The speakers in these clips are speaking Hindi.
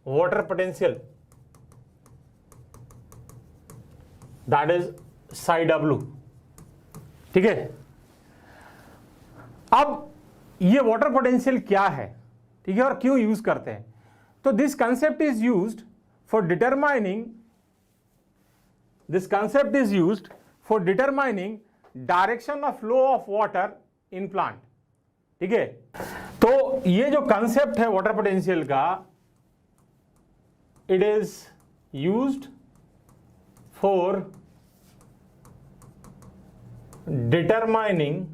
water potential, that is psi w. ठीक है, अब ये वाटर पोटेंशियल क्या है, ठीक है, और क्यों यूज करते हैं? तो this concept is used for determining direction of flow of water in plant. ठीक है, तो ये जो कंसेप्ट है वाटर पोटेंशियल का, it is used for determining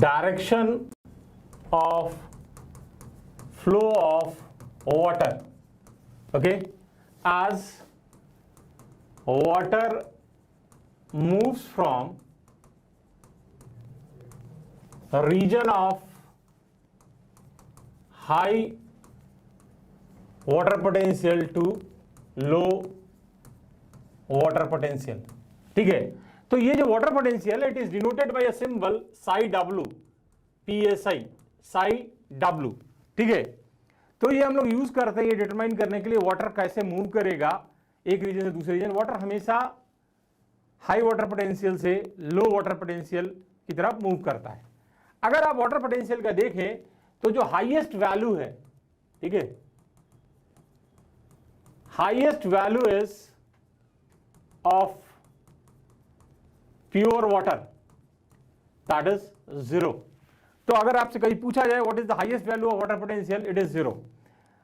direction of flow of water, okay, as water moves from a region of high water potential to low water potential. ठीक है, तो ये जो water potential it is denoted by a symbol Sai W, PSI, Sai W. ठीक है, तो ये हम लोग यूज करते हैं ये डिटरमाइन करने के लिए वाटर कैसे मूव करेगा एक रीजन से दूसरे रीजन. वाटर हमेशा हाई वाटर पोटेंशियल से लो वाटर पोटेंशियल की तरफ मूव करता है. अगर आप वाटर पोटेंशियल का देखें तो जो हाईएस्ट वैल्यू है, ठीक है, highest value is of pure water, that is 0. तो अगर आपसे कहीं पूछा जाए what is the highest value of water potential, it is 0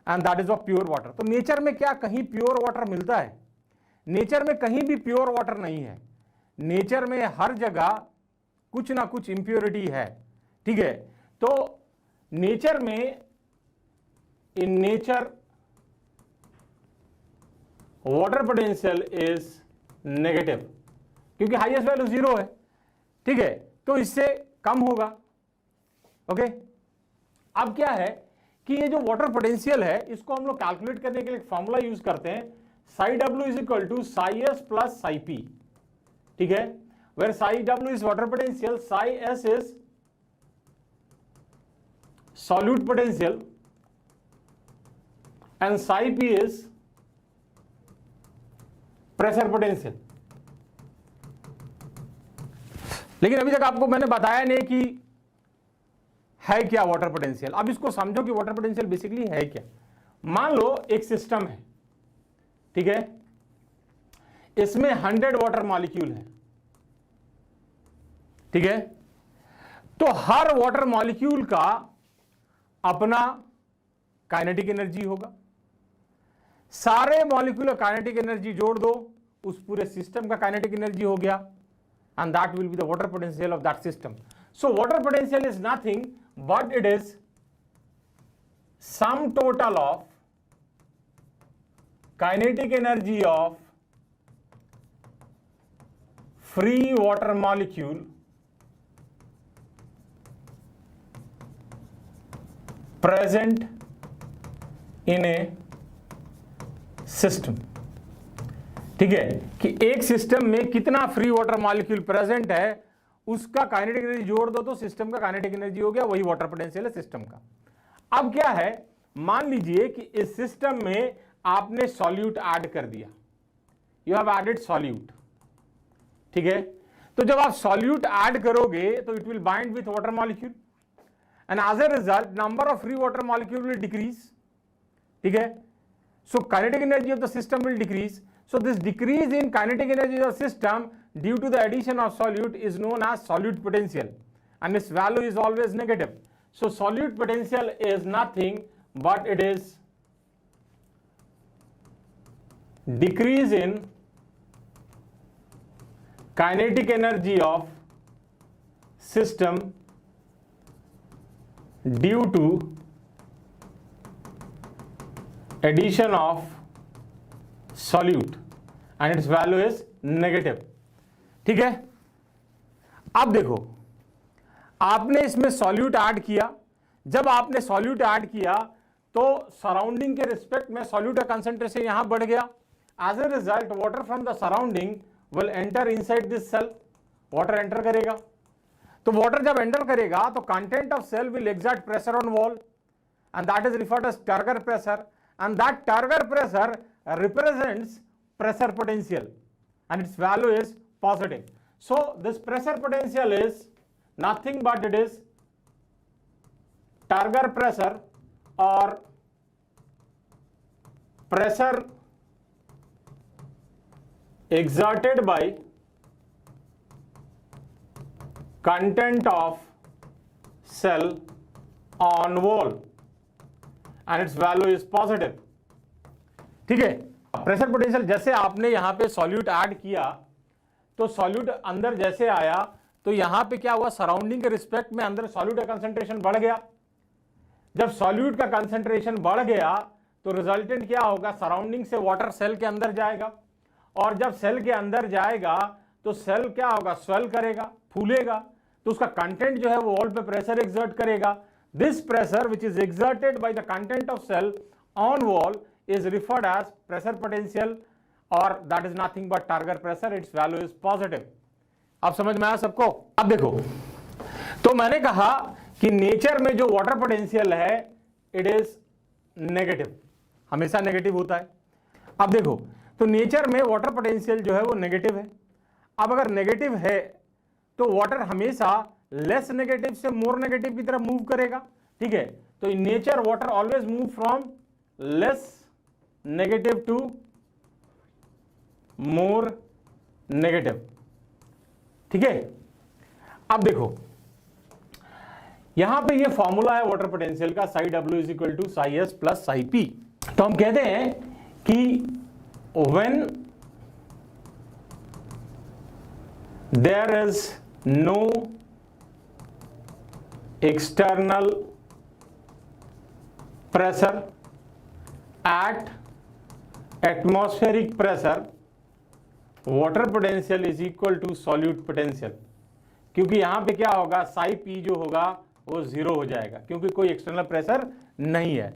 and that is of pure water. तो नेचर में क्या कहीं प्योर वाटर मिलता है? नेचर में कहीं भी प्योर वाटर नहीं है. नेचर में हर जगह कुछ ना कुछ इंप्योरिटी है. ठीक है, तो नेचर में, इन nature water potential is negative क्योंकि हाईएस्ट वैल्यू 0 है. ठीक है, तो इससे कम होगा. ओके, अब क्या है कि ये जो वाटर पोटेंशियल है इसको हम लोग कैलकुलेट करने के लिए फॉर्मूला यूज करते हैं, psi W is equal to psi S plus psi P. ठीक है, where psi W is water potential, psi S is solute potential and psi P is pressure potential. लेकिन अभी तक आपको मैंने बताया नहीं कि है क्या वाटर पोटेंशियल. अब इसको समझो कि वाटर पोटेंशियल बेसिकली है क्या. मान लो एक सिस्टम है, ठीक है, इसमें 100 वाटर मॉलिक्यूल है. ठीक है, तो हर वाटर मॉलिक्यूल का अपना काइनेटिक एनर्जी होगा. सारे मॉलिक्यूल काइनेटिक एनर्जी जोड़ दो, उस पूरे सिस्टम का काइनेटिक एनर्जी हो गया, and that will be the water potential of that system. So water potential is nothing but it is sum total of kinetic energy of free water molecule present in a system. ठीक है, कि एक सिस्टम में कितना फ्री वाटर मॉलिक्यूल प्रेजेंट है उसका काइनेटिक एनर्जी जोड़ दो तो सिस्टम का काइनेटिक एनर्जी हो गया, वही वाटर पोटेंशियल है सिस्टम का. अब क्या है, मान लीजिए कि इस सिस्टम में आपने सॉल्यूट ऐड कर दिया, यू हैव एडेड सॉल्यूट. ठीक है, तो जब आप सॉल्यूट ऐड करोगे तो it will bind with water molecule and as a result number of free water molecule will decrease. ठीक है, so kinetic energy of the system will decrease. So this decrease in kinetic energy of the system due to the addition of solute is known as solute potential and its value is always negative. So solute potential is nothing but it is decrease in kinetic energy of system due to addition of solute and its value is negative. ठीक है, अब देखो आपने इसमें सॉल्यूट ऐड किया. जब आपने सॉल्यूट ऐड किया तो सराउंडिंग के रिस्पेक्ट में सॉल्यूट का कंसंट्रेशन यहां बढ़ गया. As a result water from the surrounding will enter inside this cell. Water enter करेगा, तो वाटर जब एंटर करेगा तो content of cell will exert pressure on wall and that is referred as turgor pressure, and that turgor pressure represents pressure potential and its value is positive. So this pressure potential is nothing but it is turgor pressure or pressure exerted by content of cell on wall and its value is positive. ठीक है, प्रेशर पोटेंशियल जैसे आपने यहां पे सॉल्यूट ऐड किया तो सॉल्यूट अंदर जैसे आया तो यहां पे क्या हुआ, सराउंडिंग के रिस्पेक्ट में अंदर सॉल्यूट का कंसंट्रेशन बढ़ गया। जब सॉल्यूट का कंसंट्रेशन बढ़ गया तो रिजल्टेंट क्या होगा, सराउंडिंग से वाटर सेल के अंदर जाएगा और जब सेल के अंदर जाएगा तो सेल क्या होगा, स्वेल करेगा, फूलेगा, तो उसका कंटेंट जो है वो वॉल पे प्रेशर एक्सर्ट करेगा। This pressure which is exerted by the content of cell on wall is referred as pressure potential or that is nothing but turgor pressure, its value is positive. अब समझ में आया सबको? अब देखो, तो मैंने कहा कि नेचर में जो वाटर पोटेंशियल है इट इज नेगेटिव, हमेशा नेगेटिव होता है। अब देखो, तो नेचर में वाटर पोटेंशियल जो है वो नेगेटिव है। अब अगर नेगेटिव है तो वाटर हमेशा लेस नेगेटिव से मोर नेगेटिव की तरफ मूव करेगा, ठीक है। तो in nature water always move from less negative to more negative, ठीक है। अब देखो यहां पे ये फॉर्मूला है वाटर पोटेंशियल का, psi W is equal to psi S plus psi P. तो हम कहते हैं कि when there is no external pressure at atmospheric pressure water potential is equal to solute potential, क्योंकि यहां पे क्या होगा, साई पी जो होगा वो जीरो हो जाएगा क्योंकि कोई एक्सटर्नल प्रेशर नहीं है।